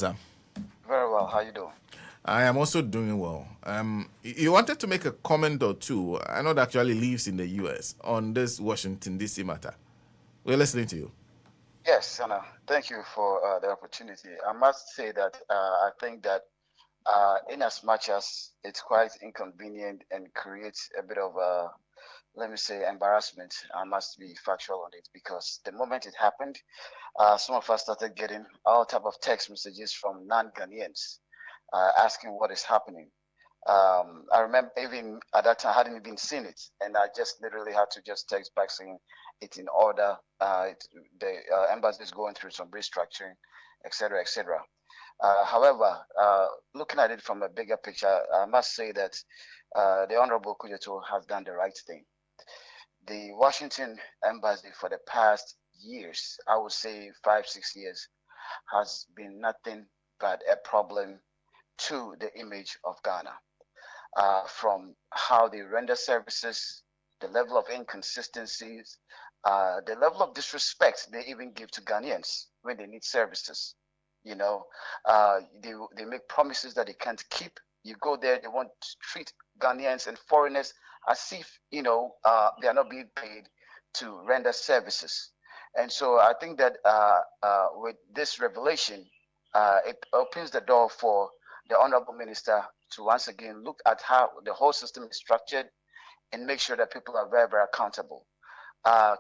well, sir? Very well. How you doing? I am also doing well. You wanted to make a comment or two. I know that actually lives in the U.S. on this Washington D.C. matter. We're listening to you. Yes, Sana. Thank you for the opportunity. I must say that I think that in as much as it's quite inconvenient and creates a bit of let me say, embarrassment, I must be factual on it because the moment it happened, some of us started getting all type of text messages from non-Ghanaians asking what is happening. I remember even at that time I hadn't even seen it, and I just literally had to just text back saying it's in order. The embassy is going through some restructuring, etc., etc. However, looking at it from a bigger picture, I must say that the Honorable Kujato has done the right thing. The Washington embassy for the past years, I would say 5, 6 years, has been nothing but a problem to the image of Ghana. From how they render services, the level of inconsistencies, the level of disrespect they even give to Ghanaians when they need services. You know, they make promises that they can't keep. You go there, they want to treat Ghanaians and foreigners as if they are not being paid to render services. And so I think that with this revelation, it opens the door for the honorable minister to once again look at how the whole system is structured and make sure that people are very, very accountable.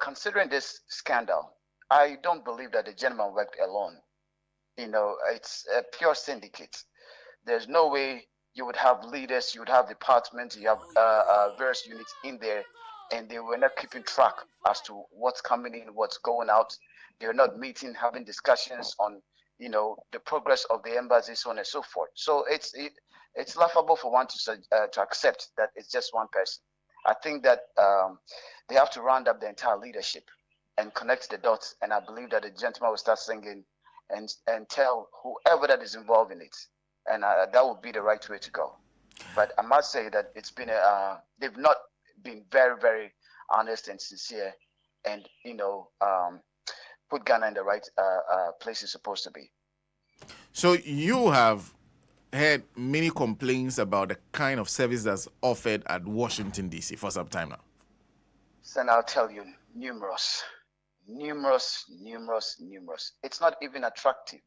Considering this scandal, I don't believe that the gentleman worked alone. It's a pure syndicate. There's no way you would have leaders, you would have departments, you have various units in there, and they were not keeping track as to what's coming in, what's going out. They're not meeting, having discussions on, the progress of the embassy, so on and so forth. So it's laughable for one to accept that it's just one person. I think that they have to round up the entire leadership and connect the dots, and I believe that the gentleman will start singing and tell whoever that is involved in it, and that would be the right way to go. But I must say that they've not been very, very honest and sincere, and put Ghana in the right place it's supposed to be. So you have heard many complaints about the kind of service that's offered at Washington D.C. for some time now. And I'll tell you, numerous. It's not even attractive.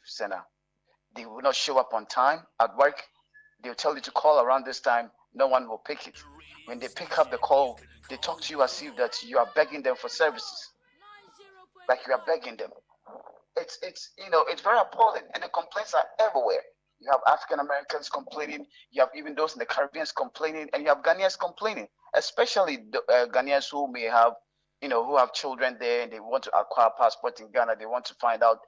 Senna. They will not show up on time at work. They'll tell you to call around this time. No one will pick it. When they pick up the call, they talk to you as if that you are begging them for services, like you are begging them. It's very appalling, and the complaints are everywhere. You have African Americans complaining, you have even those in the Caribbean complaining, and you have Ghanaians complaining, especially the Ghanaians who may have, who have children there and they want to acquire passport in Ghana. They want to find out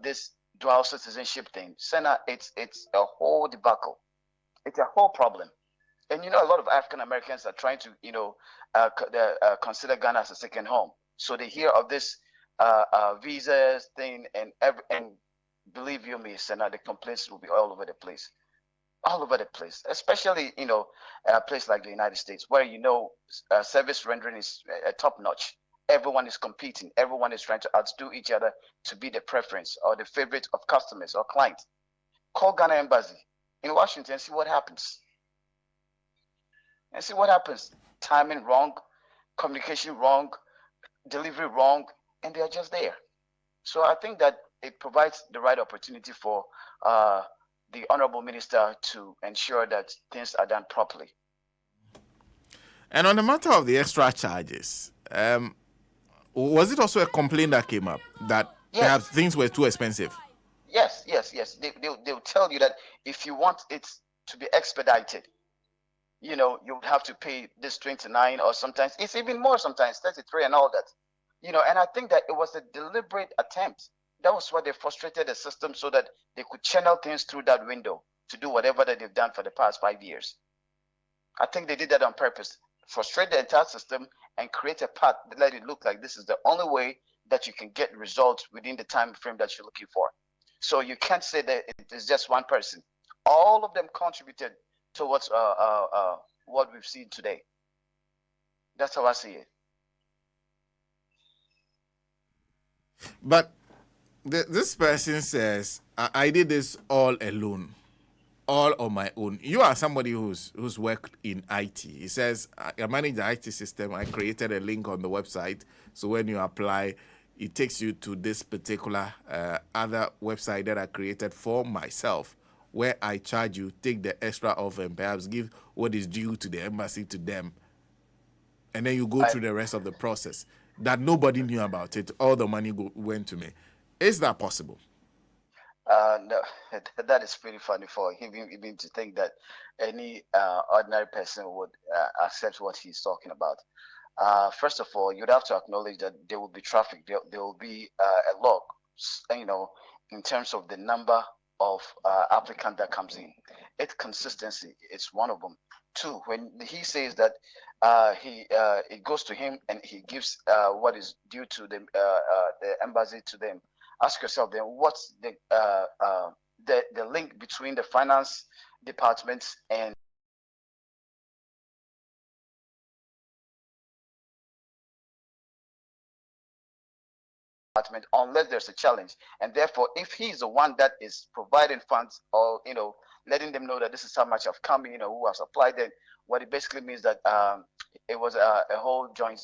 this dual citizenship thing. Senna, it's a whole debacle. It's a whole problem. And a lot of African Americans are trying to, consider Ghana as a second home. So they hear of this visas thing, and believe you me, Senna, the complaints will be all over the place, especially a place like the United States, where service rendering is top notch. Everyone is competing. Everyone is trying to outdo each other to be the preference or the favorite of customers or clients. Call Ghana Embassy in Washington and see what happens. Timing wrong, communication wrong, delivery wrong, and they are just there. So I think that it provides the right opportunity for the honorable minister to ensure that things are done properly. And on the matter of the extra charges, was it also a complaint that came up that perhaps things were too expensive? Yes. They'll tell you that if you want it to be expedited, you would have to pay this 29, or sometimes it's even more, sometimes 33 and all that. And I think that it was a deliberate attempt. That was why they frustrated the system so that they could channel things through that window to do whatever that they've done for the past 5 years. I think they did that on purpose. Frustrate the entire system and create a path that let it look like this is the only way that you can get results within the time frame that you're looking for. So you can't say that it is just one person. All of them contributed towards what we've seen today. That's how I see it. But This person says, I did this all alone, all on my own. You are somebody who's worked in IT. He says, I manage the IT system. I created a link on the website. So when you apply, it takes you to this particular other website that I created for myself, where I charge you, take the extra off, and perhaps give what is due to the embassy to them. And then you go through the rest of the process that nobody knew about it. All the money went to me. Is that possible? No, that is pretty funny for him even to think that any ordinary person would accept what he's talking about. First of all, you'd have to acknowledge that there will be traffic. There will be a log, you know, in terms of the number of applicant that comes in. It's consistency. It's one of them. Two, when he says that it goes to him and he gives what is due to the embassy to them. Ask yourself then, what's the link between the finance department and department, unless there's a challenge. And therefore, if he's the one that is providing funds, or letting them know that this is how much have come, who has applied, then what it basically means that it was a whole joint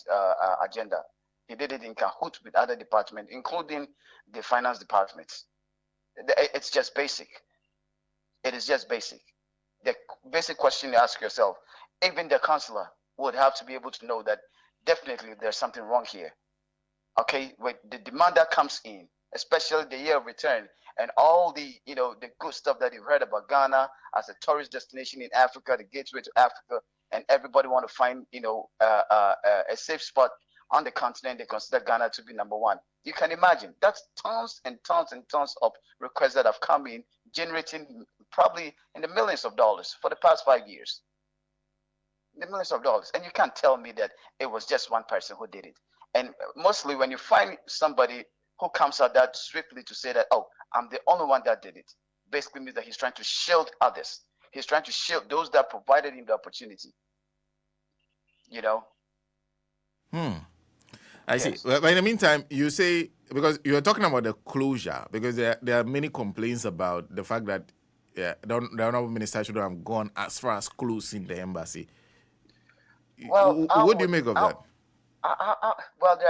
agenda. He did it in cahoot with other departments, including the finance department. It's just basic. It is just basic. The basic question you ask yourself, even the counselor would have to be able to know that definitely there's something wrong here. Okay, with the demand that comes in, especially the year of return and all the the good stuff that you've heard about Ghana as a tourist destination in Africa, the gateway to Africa, and everybody want to find a safe spot on the continent. They consider Ghana to be number one. You can imagine that's tons and tons and tons of requests that have come in, generating probably in the millions of dollars for the past 5 years. The millions of dollars, and you can't tell me that it was just one person who did it. And mostly when you find somebody who comes out that swiftly to say that, oh, I'm the only one that did it, basically means that he's trying to shield others. He's trying to shield those that provided him the opportunity. I see. Well, but in the meantime, you say, because you're talking about the closure, because there are many complaints about the fact that the honorable minister should have gone as far as closing the embassy. Well, What do you make of that? Well,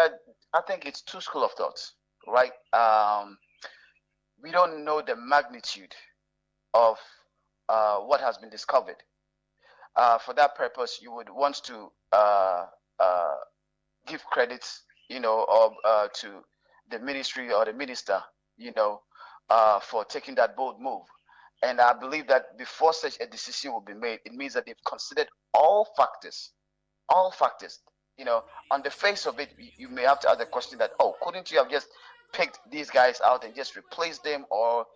I think it's two school of thoughts, right? We don't know the magnitude of what has been discovered. For that purpose, you would want to give credits, or to the ministry or the minister, for taking that bold move. And I believe that before such a decision will be made, it means that they've considered all factors. All factors. On the face of it, you may have to ask the question that, oh, couldn't you have just picked these guys out and just replaced them, or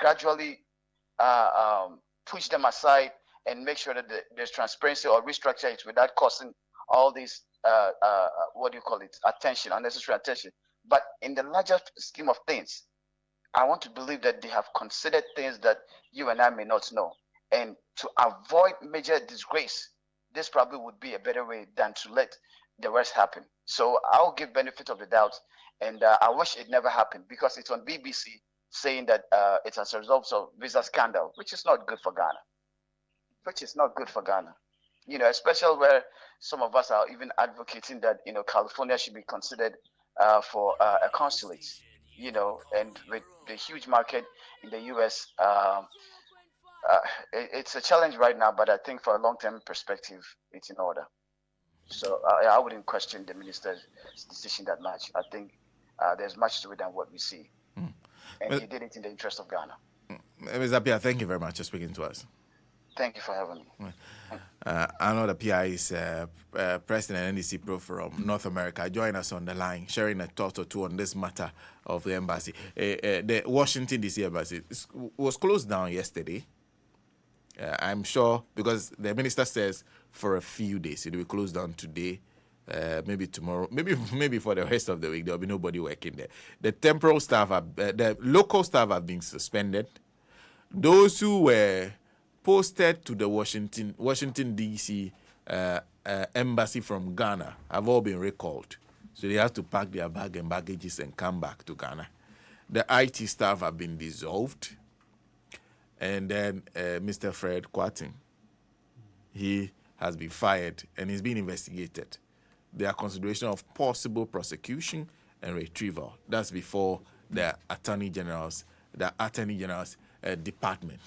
gradually push them aside and make sure that there's transparency, or restructure it without causing all these attention, unnecessary attention. But in the larger scheme of things, I want to believe that they have considered things that you and I may not know, and to avoid major disgrace, this probably would be a better way than to let the rest happen. So I'll give benefit of the doubt, and I wish it never happened, because it's on BBC saying that it's as a result of visa scandal, which is not good for Ghana. Which is not good for Ghana. Especially where some of us are even advocating that California should be considered for a consulate. And with the huge market in the U.S. It's a challenge right now, but I think for a long-term perspective, it's in order. So I wouldn't question the minister's decision that much. I think there's much to it than what we see. And he did it in the interest of Ghana. Ms. Appiah, thank you very much for speaking to us. Thank you for having me. Arnold Appiah is President Ndc-Profum North America. Join us on the line, sharing a thought or two on this matter of the embassy. The Washington, D.C. embassy was closed down yesterday. I'm sure, because the minister says for a few days. It will close down today, maybe tomorrow, maybe for the rest of the week. There will be nobody working there. The temporal staff, the local staff have been suspended. Those who were posted to the Washington D.C. Embassy from Ghana have all been recalled. So they have to pack their bag and baggages and come back to Ghana. The IT staff have been dissolved. And then Mr. Fred Kwatin, he has been fired and he's being investigated. There are consideration of possible prosecution and retrieval. That's before the Attorney General's department.